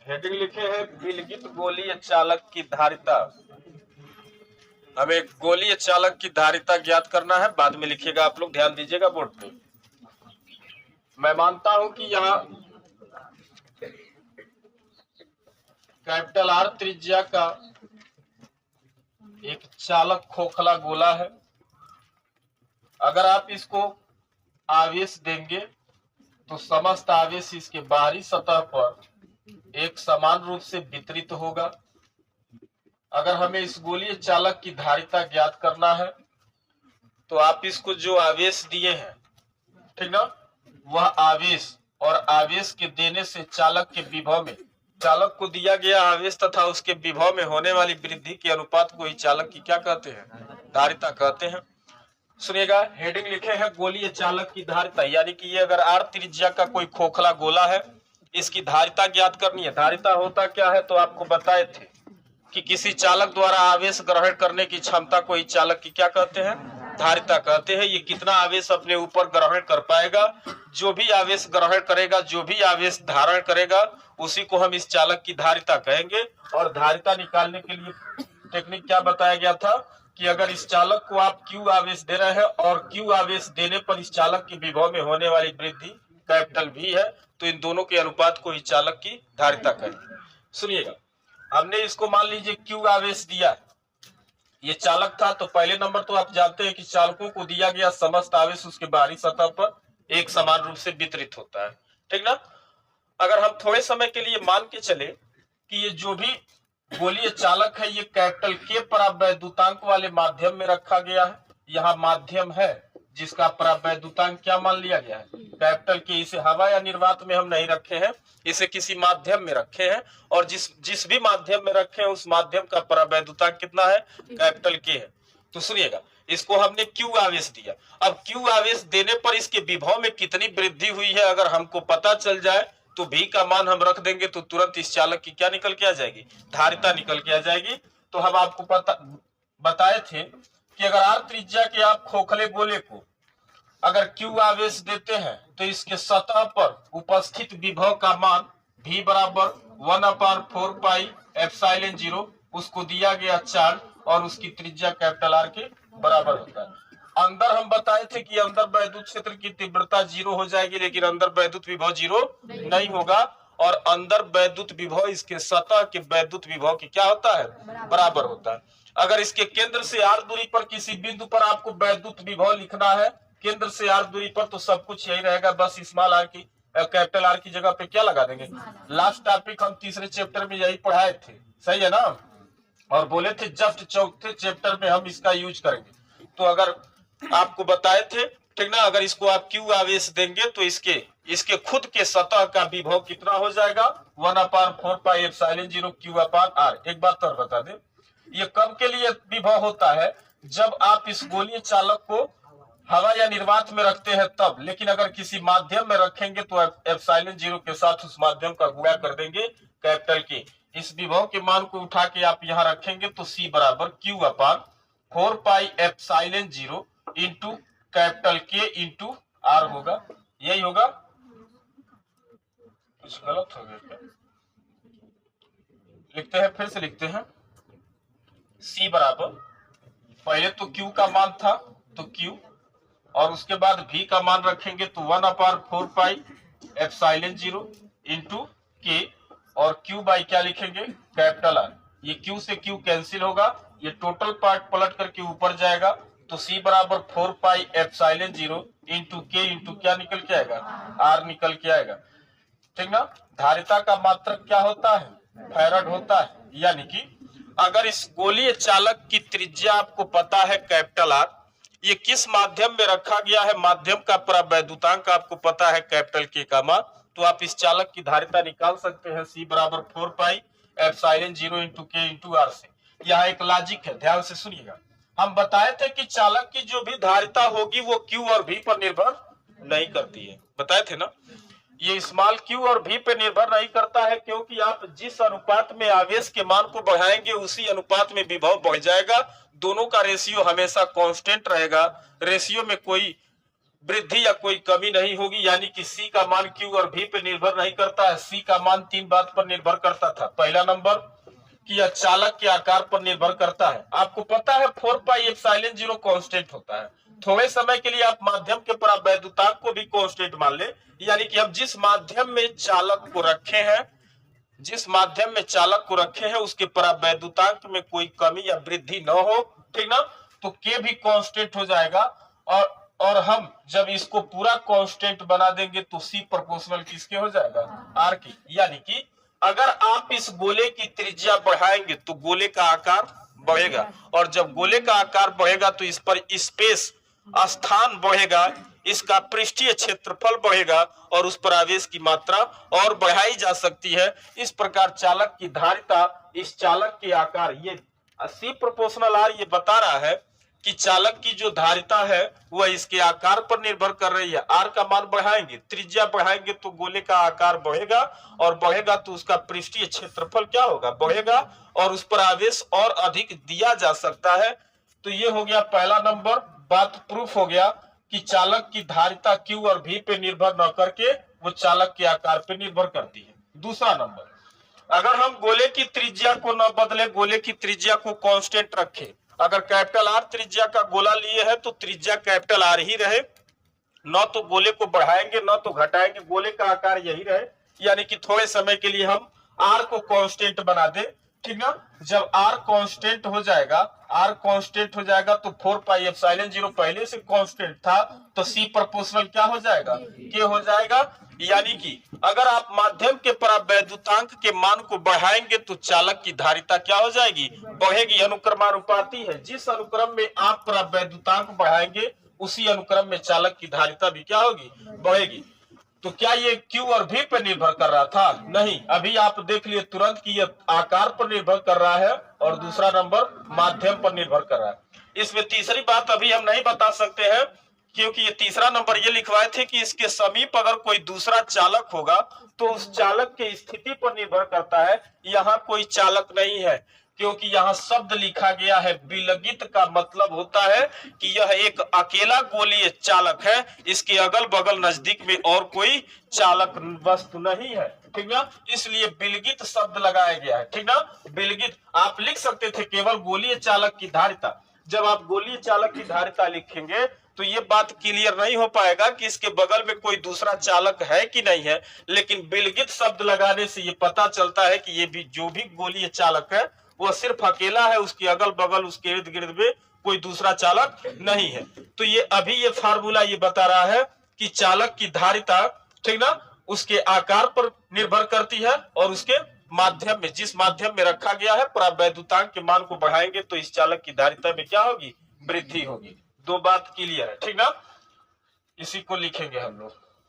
Heading लिखे हैं विलगित गोलीय चालक की धारिता। हमें गोलीय चालक की धारिता ज्ञात करना है, बाद में लिखिएगा आप लोग, ध्यान दीजिएगा बोर्ड पे। मैं मानता हूं कि यहाँ कैपिटल आर त्रिज्या का एक चालक खोखला गोला है। अगर आप इसको आवेश देंगे तो समस्त आवेश इसके बाहरी सतह पर एक समान रूप से वितरित होगा। अगर हमें इस गोलीय चालक की धारिता ज्ञात करना है तो आप इसको जो आवेश दिए हैं, ठीक ना, वह आवेश और आवेश के देने से चालक के विभव में, चालक को दिया गया आवेश तथा उसके विभव में होने वाली वृद्धि के अनुपात को ही चालक की क्या कहते हैं, धारिता कहते हैं। सुनिएगा, हेडिंग लिखे हैं गोलीय चालक की धारिता, यानी कि ये अगर आर त्रिज्या का कोई खोखला गोला है, इसकी धारिता ज्ञात करनी है। धारिता होता क्या है तो आपको बताए थे कि किसी चालक द्वारा आवेश ग्रहण करने की क्षमता को ही चालक की क्या कहते हैं, धारिता कहते हैं। ये कितना आवेश अपने ऊपर ग्रहण कर पाएगा, जो भी आवेश ग्रहण करेगा, जो भी आवेश धारण करेगा, उसी को हम इस चालक की धारिता कहेंगे। और धारिता निकालने के लिए टेक्निक क्या बताया गया था कि अगर इस चालक को आप Q आवेश दे रहे हैं और Q आवेश देने पर इस चालक के विभव में होने वाली वृद्धि कैपिटल V है, तो इन दोनों के अनुपात को ही चालक की धारिता कहेंगे। सुनिएगा, हमने इसको मान लीजिए Q आवेश दिया, ये चालक था, तो पहले नंबर तो आप जानते हैं कि चालकों को दिया गया समस्त आवेश उसके बाहरी सतह पर एक समान रूप से वितरित होता है, ठीक ना। अगर हम थोड़े समय के लिए मान के चले कि ये जो भी गोलीय चालक है ये कैपिटल K परावैद्युतांक वाले माध्यम में रखा गया है। यहाँ माध्यम है जिसका परावैद्युतांक क्या मान लिया गया है, कैपिटल K। इसे हवा या निर्वात में हम नहीं रखे हैं, इसे किसी माध्यम में रखे हैं, और जिस भी माध्यम में रखे हैं उस माध्यम का परावैद्युतांक कितना है, कैपिटल K है। तो सुनिएगा, इसको हमने Q आवेश दिया। अब Q आवेश देने पर इसके विभव में कितनी वृद्धि हुई है अगर हमको पता चल जाए तो V का मान हम रख देंगे, तो तुरंत इस चालक की क्या निकल के आ जाएगी, धारिता निकल के आ जाएगी। तो हम आपको बताए थे कि अगर आर त्रिज्या के आप खोखले गोले को अगर Q आवेश देते हैं तो इसके सतह पर उपस्थित विभव का मान V बराबर 1/4 पाई एप्सिलॉन 0, उसको दिया गया चार्ज और उसकी त्रिज्या कैपिटल आर के बराबर होता है। अंदर हम बताए थे कि अंदर वैद्युत क्षेत्र की तीव्रता 0 हो जाएगी, लेकिन अंदर वैद्युत विभव 0 नहीं होगा, और अंदर वैद्युत विभव इसके सतह के वैद्युत विभव की क्या होता है, बराबर होता है। अगर इसके केंद्र से r दूरी पर किसी बिंदु पर आपको वैद्युत विभव लिखना है, केंद्र से r दूरी पर, तो सब कुछ यही रहेगा, बस स्मॉल r की कैपिटल R की जगह पे क्या लगा देंगे। लास्ट टॉपिक हम तीसरे चैप्टर में यही पढ़ाए थे, सही है ना, और बोले थे जस्ट चौथे चैप्टर में हम इसका यूज करेंगे। तो अगर आपको बताए थे, ठीक ना, अगर इसको आप Q आवेश देंगे तो इसके खुद के सतह का विभव कितना हो जाएगा, 1/4 पाई एप्सिलॉन 0 Q/R। एक बात और बता दें, ये कब के लिए विभव होता है, जब आप इस गोलीय चालक को हवा या निर्वात में रखते हैं तब, लेकिन अगर किसी माध्यम में रखेंगे तो एप्सिलॉन 0 के साथ उस माध्यम का गुणा कर देंगे कैपिटल K। इस विभव के मान को उठा के आप यहाँ रखेंगे तो C बराबर Q/4 pi epsilon 0 into capital K into R होगा। यही होगा, कुछ गलत हो गया क्या, लिखते हैं, फिर से लिखते हैं। C बराबर, पहले तो Q का मान था तो Q, और उसके बाद V का मान रखेंगे तो 1/4 पाई एप्सिलॉन 0 इंटू K, और Q बाई क्या लिखेंगे, कैपिटल R। ये Q से Q कैंसिल होगा, ये टोटल पार्ट पलट करके ऊपर जाएगा, तो C बराबर 4 pi epsilon 0 into K into क्या निकल के आएगा, R निकल के आएगा, ठीक ना। धारिता का मात्रक क्या होता है, फैराड होता है। यानी कि अगर इस गोलीय चालक की त्रिज्या आपको पता है कैपिटल R, ये किस माध्यम में रखा गया है, माध्यम का परावैद्युतांक आपको पता है कैपिटल K का मान, तो आप इस चालक की धारिता निकाल सकते हैं C बराबर 4 pi epsilon 0 into K into R से। यह एक लॉजिक है, ध्यान से सुनिएगा। हम बताए थे कि चालक की जो भी धारिता होगी वो Q और V पर निर्भर नहीं करती है, बताए थे ना। ये स्मॉल Q और V पे निर्भर नहीं करता है, क्योंकि आप जिस अनुपात में आवेश के मान को बढ़ाएंगे उसी अनुपात में विभव बढ़ जाएगा। दोनों का रेशियो हमेशा कांस्टेंट रहेगा, रेशियो में कोई वृद्धि या कोई कमी नहीं होगी, यानी कि सी का मान क्यू और भी पे निर्भर नहीं करता है। सी का मान 3 बात पर निर्भर करता था। पहला नंबर कि यह चालक के आकार पर निर्भर करता है। आपको पता है 4 पाई एप्सिलॉन 0 कांस्टेंट होता है। थोड़े समय के लिए आप माध्यम के परावैद्युतांक को भी कांस्टेंट मान ले, यानी कि हम जिस माध्यम में चालक को रखे हैं, जिस माध्यम में चालक को रखे हैं उसके परावैद्युतांक में कोई कमी या वृद्धि न हो, ठीक ना, तो के भी कांस्टेंट हो जाएगा। और हम जब इसको पूरा कांस्टेंट बना देंगे तो सी प्रोपोर्शनल किसके हो जाएगा, आर की। यानी कि अगर आप इस गोले की त्रिज्या बढ़ाएंगे तो गोले का आकार बढ़ेगा, और जब गोले का आकार बढ़ेगा तो इस पर स्पेस स्थान बढ़ेगा, इसका पृष्ठीय क्षेत्रफल बढ़ेगा और उस पर आवेश की मात्रा और बढ़ाई जा सकती है। इस प्रकार चालक की धारिता इस चालक के आकार, ये सी प्रोपोर्शनल आर ये बता रहा है कि चालक की जो धारिता है वह इसके आकार पर निर्भर कर रही है। आर का मान बढ़ाएंगे, त्रिज्या बढ़ाएंगे तो गोले का आकार बढ़ेगा, और बढ़ेगा तो उसका पृष्ठीय क्षेत्रफल क्या होगा, बढ़ेगा, और उस पर आवेश और अधिक दिया जा सकता है। तो ये हो गया पहला नंबर, बात प्रूफ हो गया कि चालक की धारिता क्यू और भी पे निर्भर न करके वो चालक के आकार पे निर्भर करती है। दूसरा नंबर, अगर हम गोले की त्रिज्या को न बदले, गोले की त्रिज्या को कांस्टेंट रखें, अगर कैपिटल आर त्रिज्या का गोला लिए है तो त्रिज्या कैपिटल आर ही रहे, न तो गोले को बढ़ाएंगे न तो घटाएंगे, गोले का आकार यही रहे, यानी कि थोड़े समय के लिए हम आर को कांस्टेंट बना दे, ठीक ना। जब आर कांस्टेंट हो जाएगा, आर कांस्टेंट हो जाएगा तो 4 पाई एप्सिलॉन 0 पहले से कांस्टेंट था, तो सी प्रोपोर्शनल क्या हो जाएगा, के हो जाएगा। यानी कि अगर आप माध्यम के परावैद्युतांक के मान को बढ़ाएंगे तो चालक की धारिता क्या हो जाएगी, बढ़ेगी। अनुक्रमानुपाती है, जिस अनुक्रम में आप परावैद्युतांक बढ़ाएंगे उसी अनुक्रम में चालक की धारिता भी क्या होगी, बढ़ेगी। तो क्या ये क्यू और भी पर निर्भर कर रहा था, नहीं। अभी आप देख लिए तुरंत कि ये आकार पर निर्भर कर रहा है, और दूसरा नंबर माध्यम पर निर्भर कर रहा है। इसमें तीसरी बात अभी हम नहीं बता सकते हैं, क्योंकि ये तीसरा नंबर ये लिखवाए थे कि इसके समीप अगर कोई दूसरा चालक होगा तो उस चालक के स्थिति पर निर्भर करता है। यहाँ कोई चालक नहीं है, क्योंकि यहाँ शब्द लिखा गया है विलगित, का मतलब होता है कि यह एक अकेला गोलीय चालक है, इसके अगल बगल नजदीक में और कोई चालक वस्तु नहीं है, ठीक ना, इसलिए विलगित शब्द लगाया गया है, ठीक ना। विलगित आप लिख सकते थे केवल गोलीय चालक की धारिता। जब आप गोलीय चालक की धारिता लिखेंगे तो ये बात क्लियर नहीं हो पाएगा कि इसके बगल में कोई दूसरा चालक है कि नहीं है, लेकिन विलगित शब्द लगाने से ये पता चलता है कि ये भी जो भी गोलीय चालक है वह सिर्फ अकेला है, उसके अगल बगल उसके इर्द गिर्द में कोई दूसरा चालक नहीं है। तो ये अभी ये फार्मूला ये बता रहा है कि चालक की धारिता, ठीक ना, उसके आकार पर निर्भर करती है, और उसके माध्यम में, जिस माध्यम में रखा गया है, परावैद्युतांक के मान को बढ़ाएंगे तो इस चालक की धारिता में क्या होगी, वृद्धि होगी। दो बात क्लियर है, ठीक ना। इसी को लिखेंगे हम लोग।